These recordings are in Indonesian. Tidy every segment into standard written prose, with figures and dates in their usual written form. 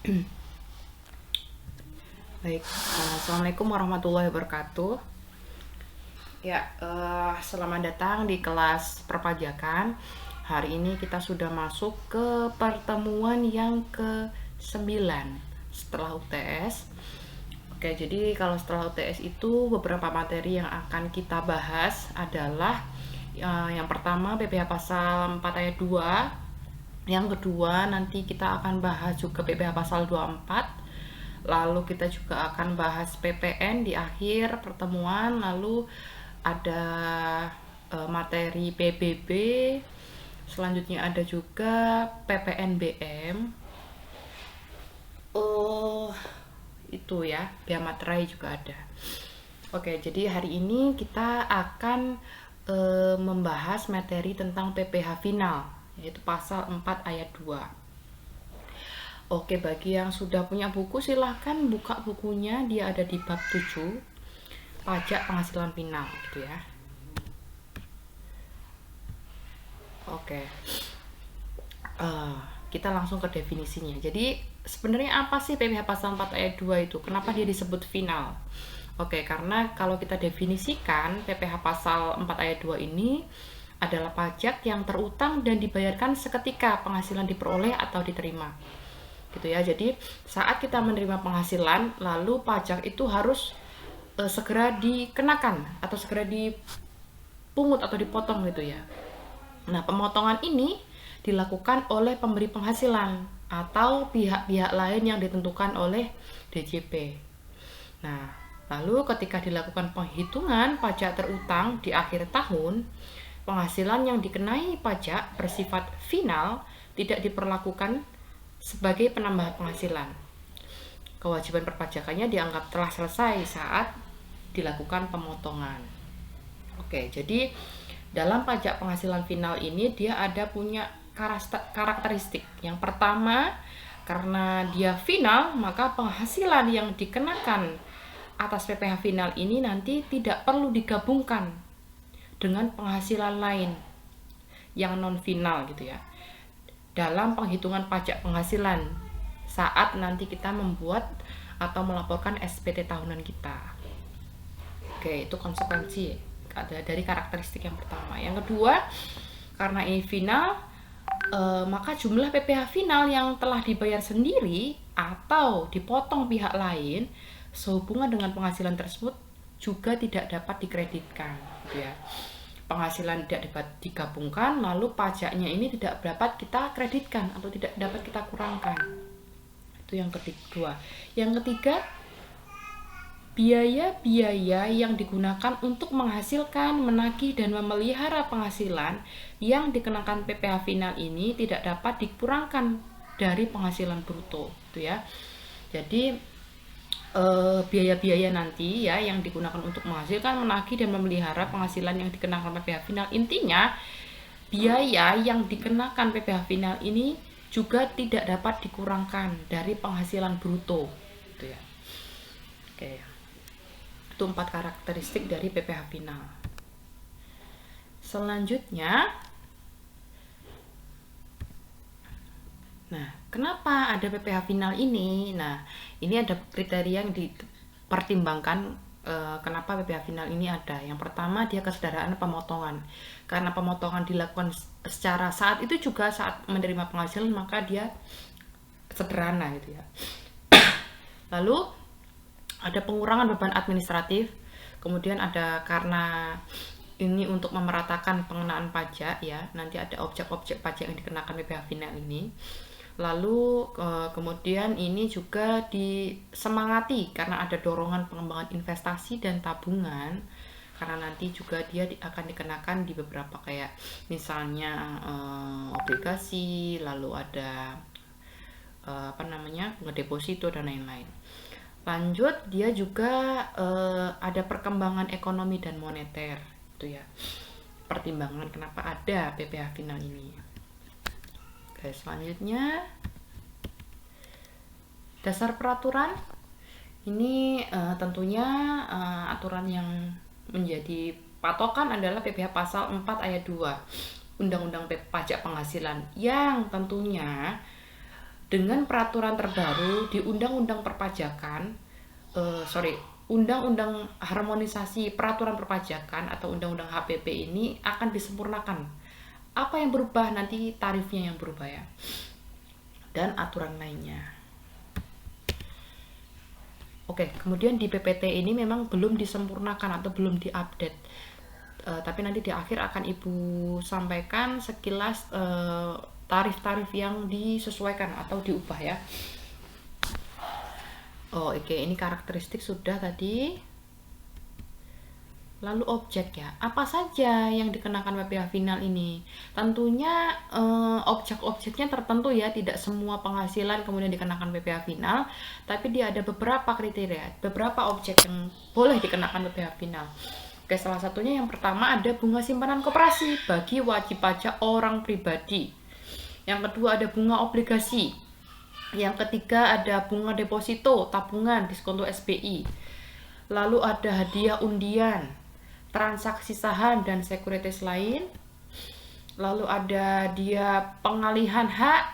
Baik, Assalamualaikum warahmatullahi wabarakatuh. Ya, selamat datang di kelas perpajakan. Hari ini kita sudah masuk ke pertemuan yang ke-9 setelah UTS. Oke, jadi kalau setelah UTS itu beberapa materi yang akan kita bahas adalah yang pertama PPh pasal 4 ayat 2. Yang kedua nanti kita akan bahas juga PPh pasal 24. Lalu kita juga akan bahas PPN di akhir pertemuan. Lalu ada materi PBB. Selanjutnya ada juga PPNBM. Itu ya, biaya materai juga ada. Oke, jadi hari ini kita akan membahas materi tentang PPh final, yaitu pasal 4 ayat 2. Oke, bagi yang sudah punya buku silahkan buka bukunya, dia ada di bab 7 pajak penghasilan final gitu ya. Oke, kita langsung ke definisinya. Jadi sebenarnya apa sih PPh pasal 4 ayat 2 itu? Kenapa dia disebut final? Oke, karena kalau kita definisikan PPh pasal 4 ayat 2 ini adalah pajak yang terutang dan dibayarkan seketika penghasilan diperoleh atau diterima. Gitu ya. Jadi saat kita menerima penghasilan, lalu pajak itu harus segera dikenakan atau segera dipungut atau dipotong gitu ya. Nah, pemotongan ini dilakukan oleh pemberi penghasilan atau pihak-pihak lain yang ditentukan oleh DJP. Nah, lalu ketika dilakukan penghitungan pajak terutang di akhir tahun, penghasilan yang dikenai pajak bersifat final tidak diperlakukan sebagai penambahan penghasilan. Kewajiban perpajakannya dianggap telah selesai saat dilakukan pemotongan. Oke, jadi dalam pajak penghasilan final ini dia ada punya karakteristik. Yang pertama, karena dia final, maka penghasilan yang dikenakan atas PPh final ini nanti tidak perlu digabungkan dengan penghasilan lain yang non final gitu ya, dalam penghitungan pajak penghasilan saat nanti kita membuat atau melaporkan SPT tahunan kita. Oke, itu konsekuensi dari karakteristik yang pertama. Yang kedua, karena ini final, maka jumlah PPh final yang telah dibayar sendiri atau dipotong pihak lain sehubungan dengan penghasilan tersebut juga tidak dapat dikreditkan gitu ya. Penghasilan tidak dapat digabungkan, lalu pajaknya ini tidak dapat kita kreditkan atau tidak dapat kita kurangkan. Itu yang kedua. Yang ketiga, biaya-biaya yang digunakan untuk menghasilkan, menagih, dan memelihara penghasilan yang dikenakan PPh final ini tidak dapat dikurangkan dari penghasilan bruto gitu ya. Jadi biaya-biaya nanti ya yang digunakan untuk menghasilkan, menagih, dan memelihara penghasilan yang dikenakan PPh final, intinya biaya yang dikenakan PPh final ini juga tidak dapat dikurangkan dari penghasilan bruto gitu ya. Oke, itu 4 karakteristik dari PPh final. Selanjutnya, nah, kenapa ada PPh final ini? Nah, ini ada kriteria yang dipertimbangkan kenapa PPh final ini ada. Yang pertama, dia kesederhanaan pemotongan. Karena pemotongan dilakukan secara saat itu juga saat menerima penghasilan, maka dia sederhana gitu ya. Lalu ada pengurangan beban administratif. Kemudian ada karena ini untuk memeratakan pengenaan pajak ya. Nanti ada objek-objek pajak yang dikenakan PPh final ini. Lalu kemudian ini juga disemangati karena ada dorongan pengembangan investasi dan tabungan, karena nanti juga dia akan dikenakan di beberapa kayak misalnya obligasi, lalu ada bunga deposito dan lain-lain. Lanjut, dia juga ada perkembangan ekonomi dan moneter itu ya, pertimbangan kenapa ada PPh final ini. Oke, selanjutnya dasar peraturan ini tentunya aturan yang menjadi patokan adalah PPh pasal 4 ayat 2 Undang-Undang Pajak Penghasilan, yang tentunya dengan peraturan terbaru di Undang-Undang Perpajakan, Undang-Undang Harmonisasi Peraturan Perpajakan atau Undang-Undang HPP ini akan disempurnakan. Apa yang berubah? Nanti tarifnya yang berubah ya, dan aturan lainnya. Oke, kemudian di PPT ini memang belum disempurnakan atau belum diupdate. Tapi nanti di akhir akan Ibu sampaikan sekilas tarif-tarif yang disesuaikan atau diubah ya. Oke, ini karakteristik sudah tadi. Lalu objek ya, apa saja yang dikenakan PPh final ini? Tentunya objek-objeknya tertentu ya, tidak semua penghasilan kemudian dikenakan PPh final, tapi dia ada beberapa kriteria, beberapa objek yang boleh dikenakan PPh final. Oke, salah satunya yang pertama ada bunga simpanan koperasi bagi wajib pajak orang pribadi. Yang kedua ada bunga obligasi. Yang ketiga ada bunga deposito, tabungan, diskonto SBI. Lalu ada hadiah undian, transaksi saham dan sekuritis lain. Lalu ada dia pengalihan hak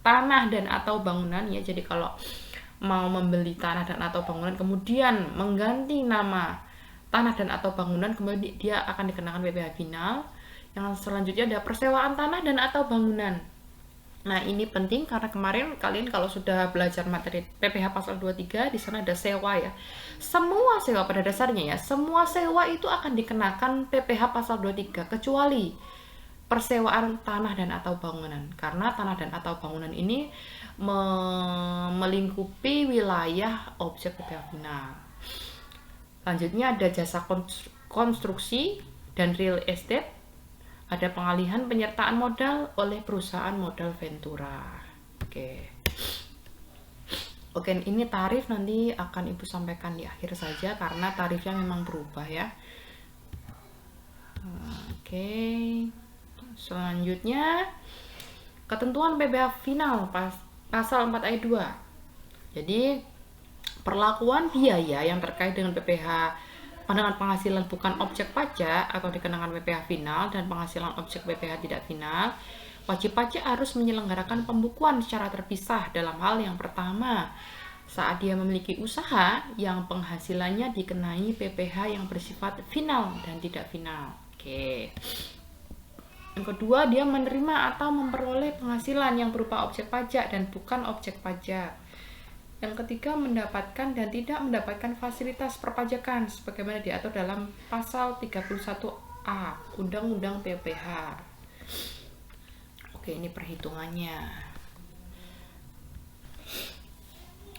tanah dan atau bangunan ya. Jadi kalau mau membeli tanah dan atau bangunan kemudian mengganti nama tanah dan atau bangunan, kemudian dia akan dikenakan PPh final. Yang selanjutnya ada persewaan tanah dan atau bangunan. Nah, ini penting karena kemarin kalian kalau sudah belajar materi PPh pasal 23 di sana ada sewa ya. Semua sewa pada dasarnya ya, semua sewa itu akan dikenakan PPh pasal 23 kecuali persewaan tanah dan atau bangunan. Karena tanah dan atau bangunan ini melingkupi wilayah objek PPh final. Selanjutnya ada jasa konstruksi dan real estate. Ada pengalihan penyertaan modal oleh perusahaan modal Ventura. Oke, ini tarif nanti akan Ibu sampaikan di akhir saja karena tarifnya memang berubah ya. Oke. Selanjutnya ketentuan PPh final pasal 4 ayat 2. Jadi perlakuan biaya yang terkait dengan PPh pandangan penghasilan bukan objek pajak atau dikenakan PPh final dan penghasilan objek PPh tidak final, wajib pajak harus menyelenggarakan pembukuan secara terpisah dalam hal yang pertama, saat dia memiliki usaha yang penghasilannya dikenai PPh yang bersifat final dan tidak final. Oke. Yang kedua, dia menerima atau memperoleh penghasilan yang berupa objek pajak dan bukan objek pajak. Yang ketiga, mendapatkan dan tidak mendapatkan fasilitas perpajakan sebagaimana diatur dalam pasal 31A Undang-Undang PPh. Oke, ini perhitungannya.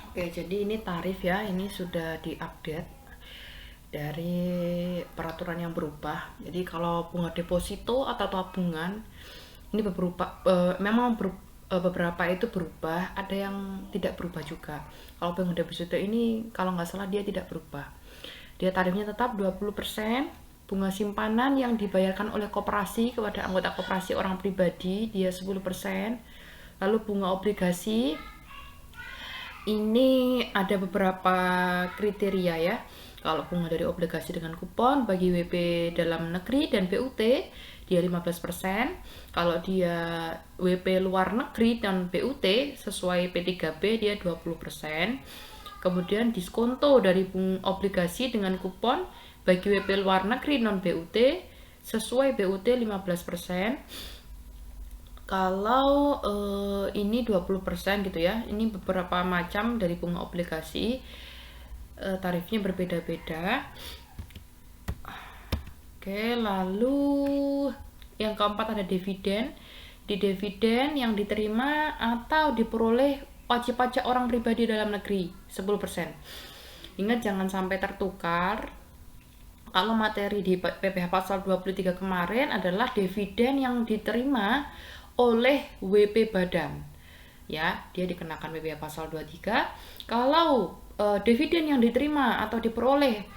Oke, jadi ini tarif ya, ini sudah diupdate dari peraturan yang berubah. Jadi kalau bunga deposito atau tabungan ini memang beberapa itu berubah, ada yang tidak berubah juga. Kalau bunga deposito ini kalau nggak salah dia tidak berubah. Dia tarifnya tetap 20%. Bunga simpanan yang dibayarkan oleh koperasi kepada anggota koperasi orang pribadi dia 10%. Lalu bunga obligasi ini ada beberapa kriteria ya. Kalau bunga dari obligasi dengan kupon bagi WP dalam negeri dan BUT dia 15%. Kalau dia WP luar negeri dan BUT sesuai P3B dia 20%. Kemudian diskonto dari obligasi dengan kupon bagi WP luar negeri non BUT sesuai BUT 15%. Kalau ini 20% gitu ya. Ini beberapa macam dari bunga obligasi. Tarifnya berbeda-beda. Oke, lalu yang keempat ada dividen. Di dividen yang diterima atau diperoleh wajib pajak orang pribadi dalam negeri 10%. Ingat jangan sampai tertukar. Kalau materi di PPh pasal 23 kemarin adalah dividen yang diterima oleh WP Badan. Ya, dia dikenakan PPh pasal 23. Kalau dividen yang diterima atau diperoleh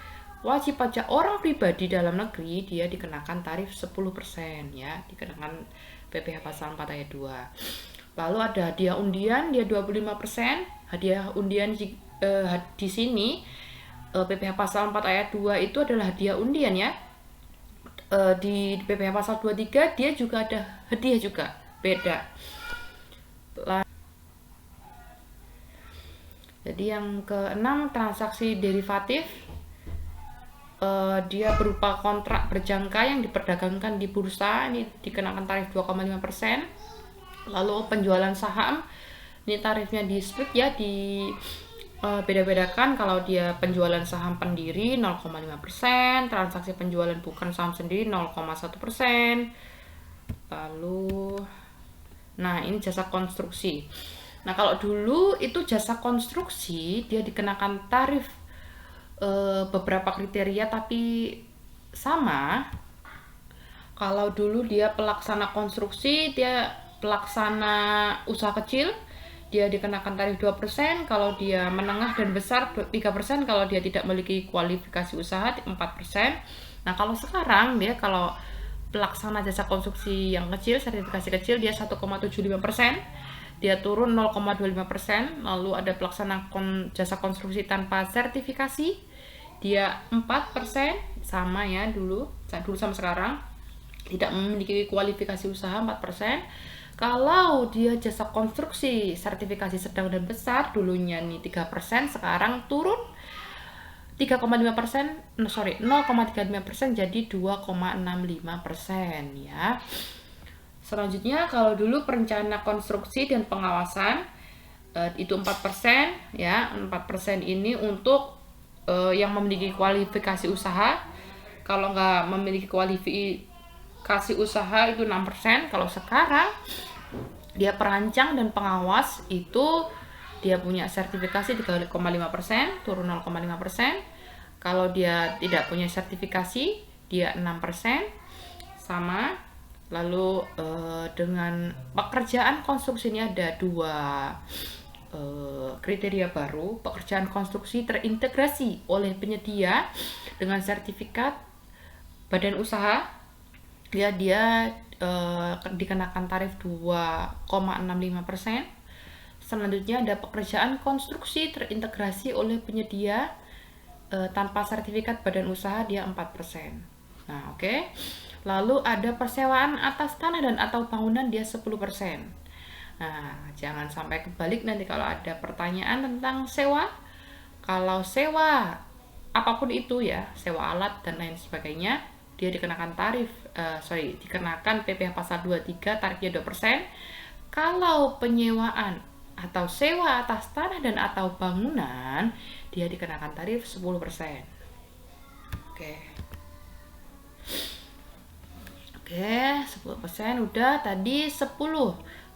wajib pajak orang pribadi dalam negeri dia dikenakan tarif 10% ya, dikenakan PPh pasal 4 ayat 2. Lalu ada hadiah undian dia 25%. Hadiah undian di sini PPh pasal 4 ayat 2 itu adalah hadiah undian ya. Di PPh pasal 23 dia juga ada hadiah juga, beda. Jadi yang keenam, transaksi derivatif. Dia berupa kontrak berjangka yang diperdagangkan di bursa, ini dikenakan tarif 2,5%. Lalu penjualan saham, ini tarifnya di split ya, di beda-bedakan. Kalau dia penjualan saham pendiri 0,5%, transaksi penjualan bukan saham sendiri 0,1%. Lalu nah ini jasa konstruksi. Nah kalau dulu itu jasa konstruksi dia dikenakan tarif beberapa kriteria tapi sama. Kalau dulu dia pelaksana konstruksi, dia pelaksana usaha kecil, dia dikenakan tarif 2%, kalau dia menengah dan besar 3%, kalau dia tidak memiliki kualifikasi usaha 4%. Nah kalau sekarang dia kalau pelaksana jasa konstruksi yang kecil, sertifikasi kecil, dia 1,75%, dia turun 0,25%. Lalu ada pelaksana jasa konstruksi tanpa sertifikasi, dia 4%, sama ya dulu sama sekarang, tidak memiliki kualifikasi usaha 4%. Kalau dia jasa konstruksi sertifikasi sedang dan besar, dulunya nih 3%, sekarang turun 0,35% jadi 2,65% ya. Selanjutnya kalau dulu perencana konstruksi dan pengawasan itu 4% ya. 4% ini untuk yang memiliki kualifikasi usaha. Kalau nggak memiliki kualifikasi usaha itu 6%. Kalau sekarang dia perancang dan pengawas itu dia punya sertifikasi 3,5%, turun 0,5%. Kalau dia tidak punya sertifikasi, dia 6%, sama. Lalu dengan pekerjaan konstruksi ini ada dua kriteria baru. Pekerjaan konstruksi terintegrasi oleh penyedia dengan sertifikat badan usaha, dia dikenakan tarif 2,65%. Selanjutnya ada pekerjaan konstruksi terintegrasi oleh penyedia tanpa sertifikat badan usaha, dia 4%. Nah, oke. Lalu ada persewaan atas tanah dan atau bangunan, dia 10%. Nah, jangan sampai kebalik nanti kalau ada pertanyaan tentang sewa. Kalau sewa apapun itu ya, sewa alat dan lain sebagainya, dia dikenakan dikenakan PPh pasal 23, tarifnya 2%. Kalau penyewaan atau sewa atas tanah dan atau bangunan, dia dikenakan tarif 10%. Oke, 10% udah. Tadi 10,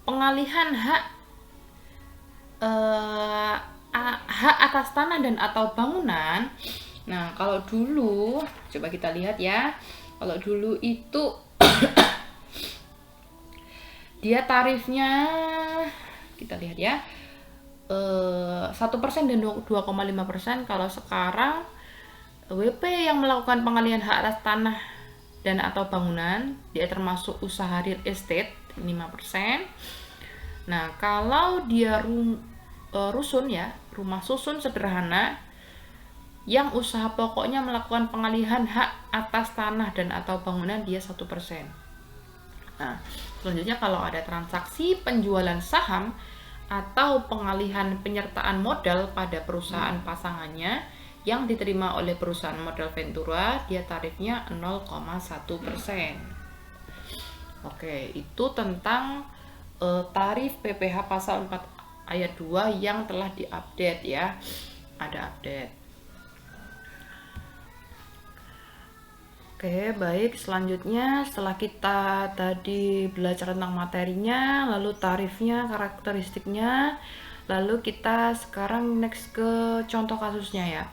pengalihan hak atas tanah dan atau bangunan. Nah, kalau dulu coba kita lihat ya. Kalau dulu itu dia tarifnya, kita lihat ya, 1% dan 2,5%. Kalau sekarang WP yang melakukan pengalihan hak atas tanah dan atau bangunan, dia termasuk usaha real estate, 5%. Nah, kalau dia rusun ya, rumah susun sederhana yang usaha pokoknya melakukan pengalihan hak atas tanah dan atau bangunan, dia 1%. Nah, selanjutnya kalau ada transaksi penjualan saham atau pengalihan penyertaan modal pada perusahaan pasangannya yang diterima oleh perusahaan modal Ventura, dia tarifnya 0,1%. Oke, itu tentang tarif PPh pasal 4 ayat 2 yang telah diupdate ya. Ada update. Oke, baik. Selanjutnya setelah kita tadi belajar tentang materinya, lalu tarifnya, karakteristiknya, lalu kita sekarang next ke contoh kasusnya ya.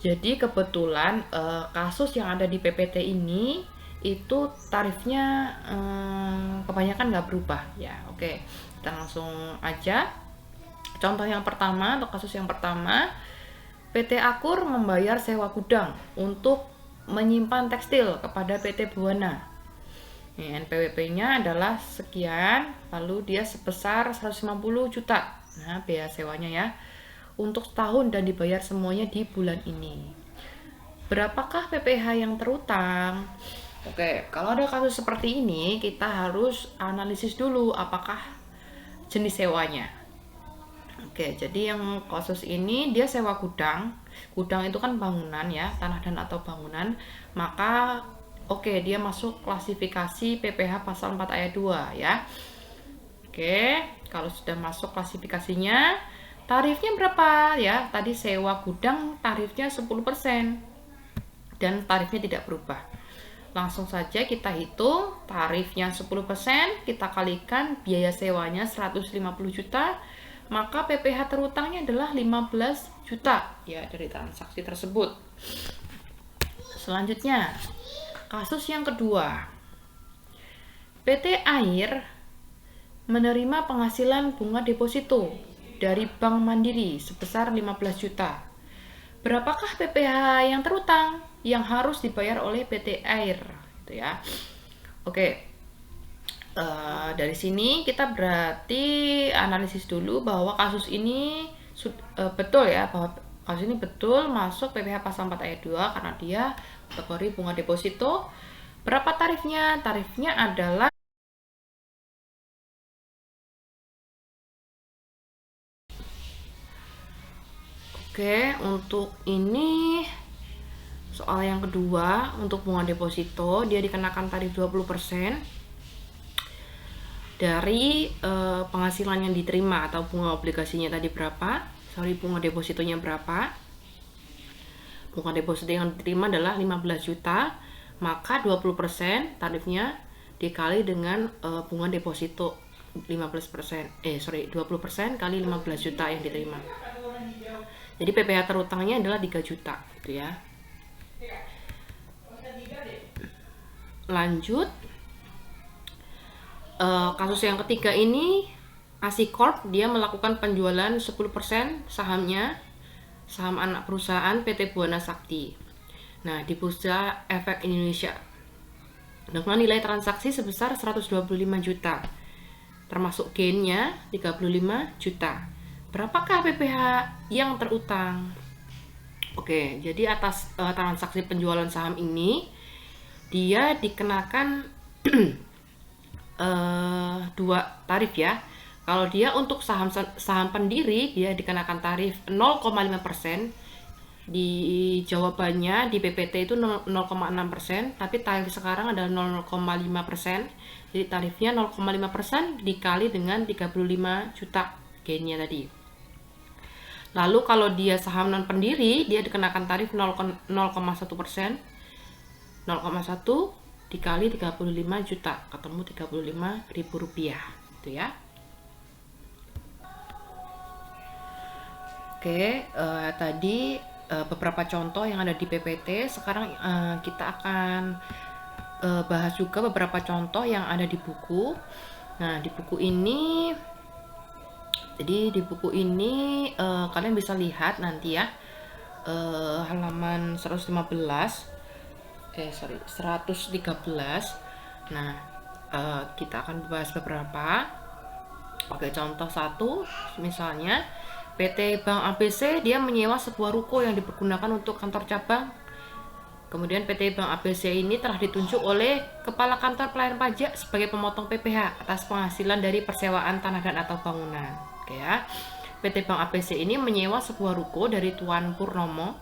Jadi kebetulan kasus yang ada di PPT ini itu tarifnya kebanyakan nggak berubah ya. Oke, kita langsung aja. Contoh yang pertama, untuk kasus yang pertama, PT Akur membayar sewa gudang untuk menyimpan tekstil kepada PT Buana. NPWP-nya adalah sekian, lalu dia sebesar 150 juta. Nah, biaya sewanya ya, untuk setahun dan dibayar semuanya di bulan ini. Berapakah PPh yang terutang? Oke, kalau ada kasus seperti ini, kita harus analisis dulu apakah jenis sewanya. Oke, jadi yang kasus ini dia sewa gudang. Gudang itu kan bangunan ya, tanah dan atau bangunan. Maka oke, dia masuk klasifikasi PPh pasal 4 ayat 2 ya. Oke, kalau sudah masuk klasifikasinya, tarifnya berapa ya? Tadi sewa gudang tarifnya 10% dan tarifnya tidak berubah. Langsung saja kita hitung tarifnya 10%, kita kalikan biaya sewanya 150 juta, maka PPh terutangnya adalah 15 juta ya dari transaksi tersebut. Selanjutnya, kasus yang kedua. PT Air menerima penghasilan bunga deposito dari Bank Mandiri sebesar 15 juta. Berapakah PPh yang terutang yang harus dibayar oleh PT Air gitu ya. Oke. Dari sini kita berarti analisis dulu bahwa kasus ini betul ya, bahwa kasus ini betul masuk PPh pasal 4 ayat 2 karena dia kategori bunga deposito. Berapa tarifnya? Tarifnya adalah Oke, untuk ini soal yang kedua, untuk bunga deposito dia dikenakan tarif 20% dari penghasilan yang diterima atau bunga obligasinya tadi berapa? Bunga depositonya berapa? Bunga deposito yang diterima adalah 15 juta, maka 20% tarifnya dikali dengan bunga deposito 20% kali 15 juta yang diterima. Jadi PPh terutangnya adalah 3 juta gitu ya. Lanjut, kasus yang ketiga ini ASI Corp dia melakukan penjualan 10% sahamnya, saham anak perusahaan PT Buana Sakti. Nah, di Bursa Efek Indonesia dengan nilai transaksi sebesar 125 juta, termasuk gainnya 35 juta. Berapakah PPh yang terutang? Oke, jadi atas transaksi penjualan saham ini dia dikenakan dua tarif ya. Kalau dia untuk saham pendiri dia dikenakan tarif 0,5%. Di jawabannya di PPT itu 0,6%, tapi tarif sekarang adalah 0,5%. Jadi tarifnya 0,5% dikali dengan 35 juta gainnya tadi. Lalu kalau dia saham non pendiri, dia dikenakan tarif 0,1%, 0,1 dikali 35 juta, ketemu 35 ribu rupiah, gitu ya. Oke, tadi beberapa contoh yang ada di PPT. Sekarang kita akan bahas juga beberapa contoh yang ada di buku. Nah, di buku ini kalian bisa lihat nanti ya, halaman 113. Nah, kita akan bahas beberapa. Oke, contoh 1 misalnya PT Bank ABC dia menyewa sebuah ruko yang dipergunakan untuk kantor cabang. Kemudian PT Bank ABC ini telah ditunjuk oleh Kepala Kantor Pelayanan Pajak sebagai pemotong PPh atas penghasilan dari persewaan tanah dan atau bangunan. Oke ya. PT Bank ABC ini menyewa sebuah ruko dari Tuan Purnomo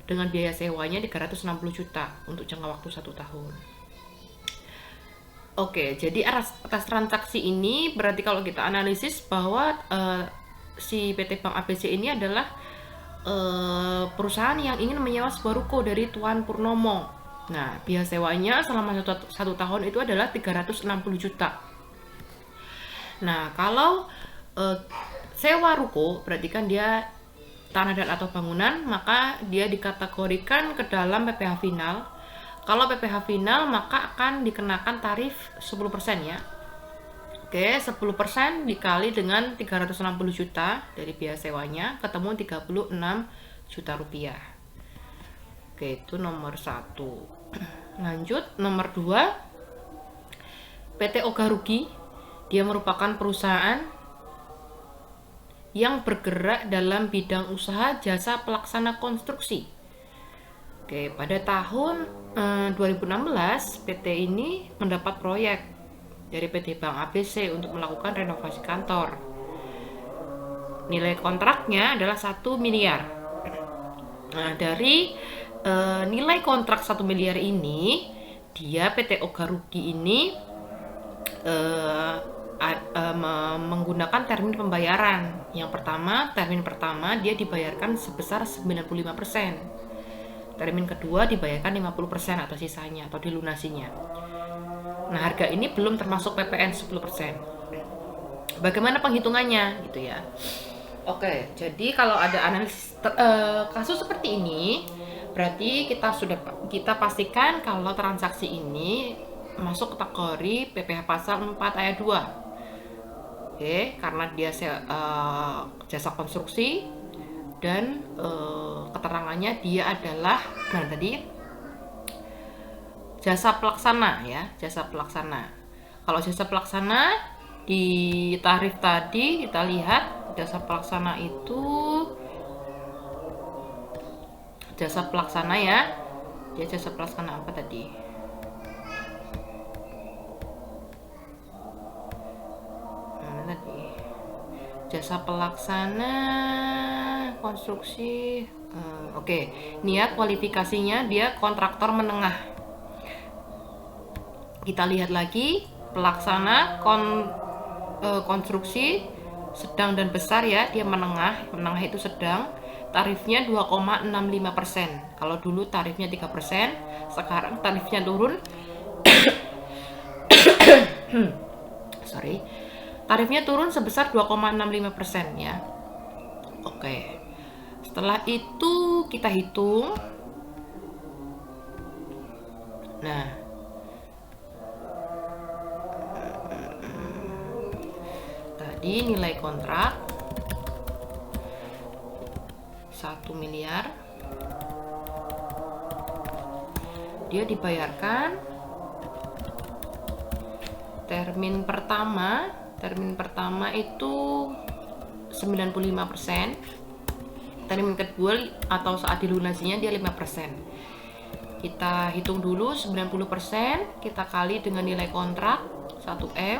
dengan biaya sewanya 360 juta untuk jangka waktu 1 tahun. Oke, jadi atas transaksi ini berarti kalau kita analisis bahwa si PT Bank ABC ini adalah perusahaan yang ingin menyewa sebuah ruko dari Tuan Purnomo. Nah, biaya sewanya selama 1 tahun itu adalah 360 juta. Nah, kalau sewa ruko berarti kan dia tanah dan atau bangunan, maka dia dikategorikan ke dalam PPh final. Kalau PPh final maka akan dikenakan tarif 10% ya. Oke, 10% dikali dengan 360 juta dari biaya sewanya, ketemu 36 juta rupiah. Oke, itu nomor 1. Lanjut, nomor 2, PT Ogarugi. Dia merupakan perusahaan yang bergerak dalam bidang usaha jasa pelaksana konstruksi. Oke, pada tahun 2016, PT ini mendapat proyek dari PT Bank ABC untuk melakukan renovasi kantor. Nilai kontraknya adalah 1 miliar. Nah, dari nilai kontrak 1 miliar ini, dia PT Oga Rugi ini menggunakan termin pembayaran. Yang pertama, termin pertama dia dibayarkan sebesar 95%. Termin kedua dibayarkan 50% atau sisanya atau dilunasinya. Nah, harga ini belum termasuk PPN 10%. Bagaimana penghitungannya gitu ya. Oke, jadi kalau ada analisis kasus seperti ini, berarti kita pastikan kalau transaksi ini masuk kategori PPh pasal 4 ayat 2. Oke, karena dia jasa konstruksi dan keterangannya dia adalah jasa pelaksana ya, jasa pelaksana. Kalau jasa pelaksana di tarif tadi kita lihat jasa pelaksana itu jasa pelaksana ya. Dia jasa pelaksana apa tadi? Jasa pelaksana konstruksi. Oke. Niat kualifikasinya dia kontraktor menengah. Kita lihat lagi pelaksana konstruksi sedang dan besar ya, dia menengah itu sedang. Tarifnya 2,65%. Kalau dulu tarifnya 3%, sekarang tarifnya turun. Tarifnya turun sebesar 2,65% ya. Oke. Setelah itu kita hitung. Nah, tadi nilai kontrak 1 miliar. Dia dibayarkan termin pertama itu 95%. Termin kedua atau saat dilunasinya dia 5%. Kita hitung dulu 90%, kita kali dengan nilai kontrak 1M.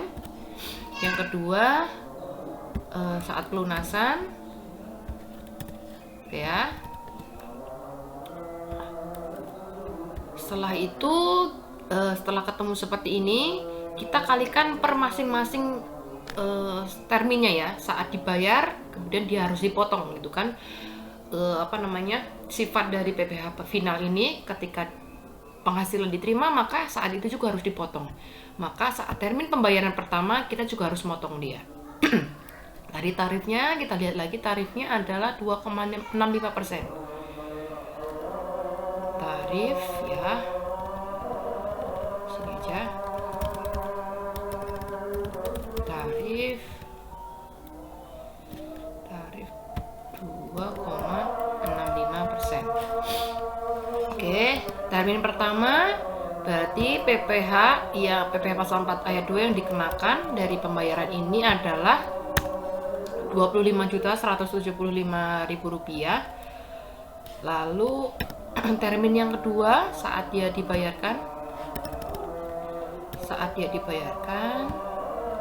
Yang kedua saat pelunasan ya. Setelah itu setelah ketemu seperti ini, kita kalikan per masing-masing terminnya ya. Saat dibayar kemudian dia harus dipotong gitu kan. Sifat dari PPh final ini ketika penghasilan diterima maka saat itu juga harus dipotong. Maka saat termin pembayaran pertama kita juga harus motong dia. Tadi tarifnya kita lihat lagi, tarifnya adalah 2,65%. Tarif ya. Sini aja. Tarif 2,65%. Oke, termin pertama berarti PPh pasal 4 ayat 2 yang dikenakan dari pembayaran ini adalah Rp25.175.000. Lalu termin yang kedua saat dia dibayarkan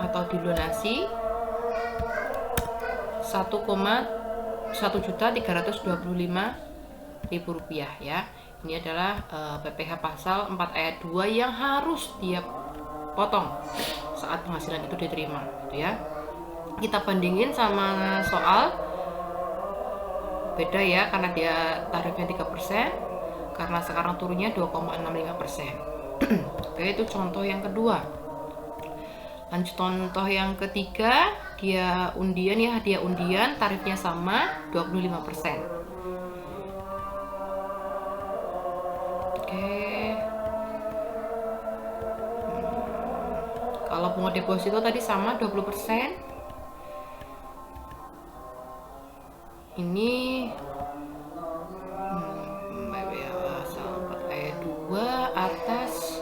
atau dilunasi Rp1.1.325.000 ya. Ini adalah PPh pasal 4 ayat 2 yang harus dia potong saat penghasilan itu diterima gitu ya. Kita bandingin sama soal beda ya, karena dia tarifnya 3%, karena sekarang turunnya 2,65%. Oke, itu contoh yang kedua. Lanjut contoh yang ketiga, dia undian ya, hadiah undian, tarifnya sama 25%. Kalau bunga deposito tadi sama 20%. Ini pasal 4 ayat 2 atas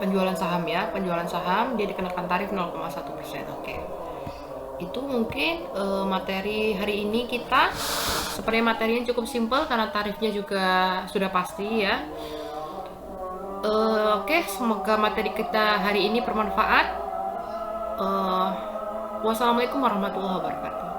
penjualan saham ya. Penjualan saham dia dikenakan tarif 0,1%. Oke. Itu mungkin materi hari ini kita. Sebenarnya materinya cukup simpel karena tarifnya juga sudah pasti ya. Oke, semoga materi kita hari ini bermanfaat. Wassalamualaikum warahmatullahi wabarakatuh.